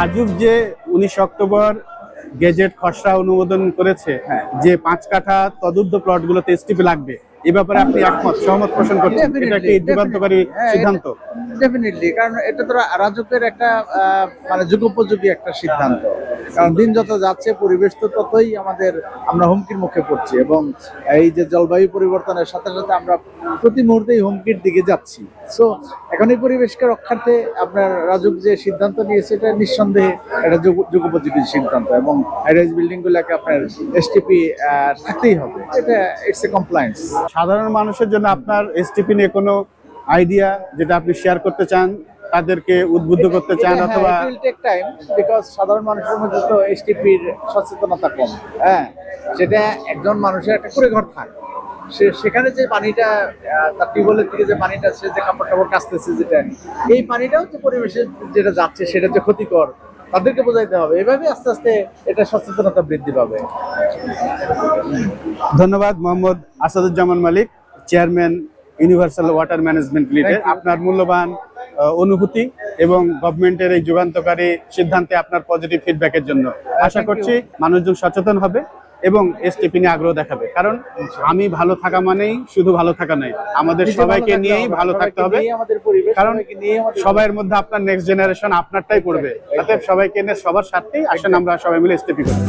রাজুক যে 19 October gazette খসড়া অনুমোদন করেছে যে 5 কাঠা তদুর্ধ্ব প্লটগুলোতে এসটিপি লাগবে, এই ব্যাপারে আপনি একমত, সহমত পোষণ করছেন? এটা কি যুগান্তকারী সিদ্ধান্ত? ডেফিনেটলি, কারণ এটা তো রাজুকের একটা মানে যুগোপযোগী একটা সিদ্ধান্ত। কারণ দিন যত যাচ্ছে পরিবেশ তো ততই আমরা হুমকির মুখে পড়ছি, এবং এই যে জলবায়ু পরিবর্তনের সাথে সাথে আমরা প্রতি মুহূর্তেই হুমকির দিকে যাচ্ছি। সো এখন এই পরিবেশকে রক্ষার্থে আপনার রাজুক যে সিদ্ধান্ত নিয়েছে এটা নিঃসন্দেহে একটা যুগোপযোগী সিদ্ধান্ত, এবং হাইরাইজ বিল্ডিং গুলাকে আপনার এসটিপি থাকতেই হবে। এটা ইটস এ কমপ্লায়েন্স। সাধারণ মানুষের জন্য আপনার এসটিপি নিয়ে কোনো আইডিয়া যেটা আপনি শেয়ার করতে চান, তাদেরকে উদ্বুদ্ধ করতে চান, অথবা it will take time because সাধারণ মানুষের মধ্যে তো এসটিপির সচেতনতা কম। হ্যাঁ, সেটা একজন মানুষের একটা কুড়ে ঘর থাকে, সেখানে যে পানিটা তার টিউবওয়েলের থেকে যে পানিটা সে যে কাপড় টাপড় কাচতেছে, যেটা এই পানিটাও যে পরিবেশে যেটা যাচ্ছে সেটা যে ক্ষতিকর, তাদেরকে বোঝাইতে হবে। এভাবে আস্তে আস্তে এটা সচেতনতা বৃদ্ধি পাবে। ধন্যবাদ Mohammad Asaduzzaman Malik, chairman Universal Water Management Limited, আপনার মূল্যবান অনুভূতি এবং গভর্নমেন্টের এই যুগান্তকারী সিদ্ধান্তে আপনার পজিটিভ ফিডব্যাকের জন্য। আশা করছি মানুষজন সচেতন হবে এবং এসটিপি নিয়ে আগ্রহ দেখাবে, কারণ আমি ভালো থাকা মানেই শুধু ভালো থাকা নয়, আমাদের সবাইকে নিয়েই ভালো থাকতে হবে। কারণ সবার মধ্যে আপনার নেক্সট জেনারেশন আপনারটাই পড়বে, অতএব সবাইকে নিয়ে সবার সাথেই আসেন আমরা সবাই মিলে এসটিপি করি।